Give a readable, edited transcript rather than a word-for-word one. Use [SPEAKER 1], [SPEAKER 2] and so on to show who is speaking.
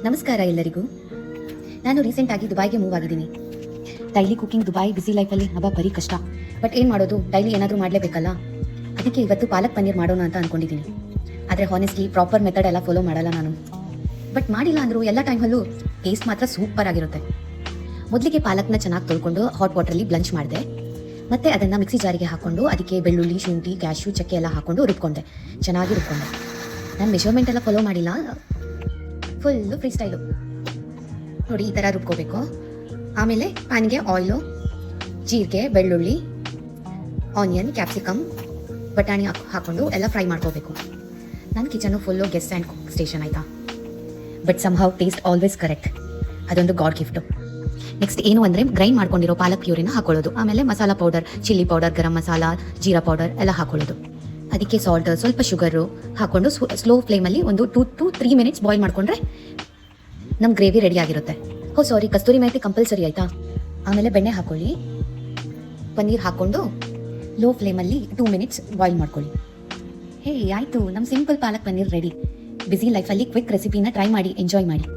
[SPEAKER 1] ನಮಸ್ಕಾರ ಎಲ್ಲರಿಗೂ. ನಾನು ರೀಸೆಂಟಾಗಿ ದುಬೈಗೆ ಮೂವ್ ಆಗಿದ್ದೀನಿ. ಡೈಲಿ ಕುಕಿಂಗ್ ದುಬೈ ಬಿಸಿ ಲೈಫಲ್ಲಿ ಬರೀ ಕಷ್ಟ. ಬಟ್ ಏನು ಮಾಡೋದು, ಡೈಲಿ ಏನಾದರೂ ಮಾಡಲೇಬೇಕಲ್ಲ. ಅದಕ್ಕೆ ಇವತ್ತು ಪಾಲಕ್ ಪನ್ನೀರ್ ಮಾಡೋಣ ಅಂತ ಅಂದ್ಕೊಂಡಿದ್ದೀನಿ. ಆದರೆ ಹಾನೆಸ್ಟ್ಲಿ ಪ್ರಾಪರ್ ಮೆಥಡ್ ಎಲ್ಲ ಫಾಲೋ ಮಾಡಲ್ಲ ನಾನು. ಬಟ್ ಮಾಡಿಲ್ಲ ಅಂದರೂ ಎಲ್ಲ ಟೈಮಲ್ಲೂ ಟೇಸ್ಟ್ ಮಾತ್ರ ಸೂಪರ್ ಆಗಿರುತ್ತೆ. ಮೊದಲಿಗೆ ಪಾಲಕ್ನ ಚೆನ್ನಾಗಿ ತೊಳ್ಕೊಂಡು ಹಾಟ್ ವಾಟರಲ್ಲಿ ಬ್ಲಂಚ್ ಮಾಡಿದೆ. ಮತ್ತು ಅದನ್ನು ಮಿಕ್ಸಿ ಜಾರಿಗೆ ಹಾಕ್ಕೊಂಡು ಅದಕ್ಕೆ ಬೆಳ್ಳುಳ್ಳಿ, ಶುಂಠಿ, ಕ್ಯಾಶ್ಯೂ, ಚಕ್ಕೆ ಎಲ್ಲ ಹಾಕ್ಕೊಂಡು ರುಬ್ಕೊಂಡೆ. ಚೆನ್ನಾಗಿ ರುಬ್ಕೊಂಡೆ. ನಾನು ಮೆಷರ್ಮೆಂಟ್ ಎಲ್ಲ ಫಾಲೋ ಮಾಡಿಲ್ಲ, ಫುಲ್ಲು ಫ್ರೀ ಸ್ಟೈಲು. ನೋಡಿ, ಈ ಥರ ರುಬ್ಕೋಬೇಕು. ಆಮೇಲೆ ಪ್ಯಾನ್ಗೆ ಆಯಿಲು, ಜೀರಿಗೆ, ಬೆಳ್ಳುಳ್ಳಿ, ಆನಿಯನ್, ಕ್ಯಾಪ್ಸಿಕಮ್, ಬಟಾಣಿ ಹಾಕ್ಕೊಂಡು ಎಲ್ಲ ಫ್ರೈ ಮಾಡ್ಕೋಬೇಕು. ನನ್ನ kitchen full guest and cook station, ಆಯಿತಾ. But somehow taste always correct. ಅದೊಂದು ಗಾಡ್ ಗಿಫ್ಟು. ನೆಕ್ಸ್ಟ್ ಏನು ಅಂದರೆ ಗ್ರೈಂಡ್ ಮಾಡ್ಕೊಂಡಿರೋ ಪಾಲಕ್ ಪ್ಯೂರಿನ ಹಾಕೊಳ್ಳೋದು. ಆಮೇಲೆ masala powder, chilli powder, garam masala, ಜೀರಾ ಪೌಡರ್ ಎಲ್ಲ ಹಾಕೊಳ್ಳೋದು. ಅದಕ್ಕೆ ಸಾಲ್ಟ್, ಸ್ವಲ್ಪ ಶುಗರು ಹಾಕ್ಕೊಂಡು ಸ್ಲೋ ಫ್ಲೇಮಲ್ಲಿ ಒಂದು 2 to 3 minutes ಬಾಯ್ಲ್ ಮಾಡಿಕೊಂಡ್ರೆ ನಮ್ಮ ಗ್ರೇವಿ ರೆಡಿ ಆಗಿರುತ್ತೆ. ಸಾರಿ, ಕಸ್ತೂರಿ ಮೇಥಿ ಕಂಪಲ್ಸರಿ, ಆಯಿತಾ. ಆಮೇಲೆ ಬೆಣ್ಣೆ ಹಾಕ್ಕೊಳ್ಳಿ. ಪನ್ನೀರ್ ಹಾಕ್ಕೊಂಡು ಲೋ ಫ್ಲೇಮಲ್ಲಿ 2 minutes ಬಾಯ್ಲ್ ಮಾಡ್ಕೊಳ್ಳಿ. ಆಯಿತು, ನಮ್ಮ simple palak paneer ready. Busy ಲೈಫಲ್ಲಿ ಕ್ವಿಕ್ ರೆಸಿಪಿನ ಟ್ರೈ ಮಾಡಿ, ಎಂಜಾಯ್ ಮಾಡಿ.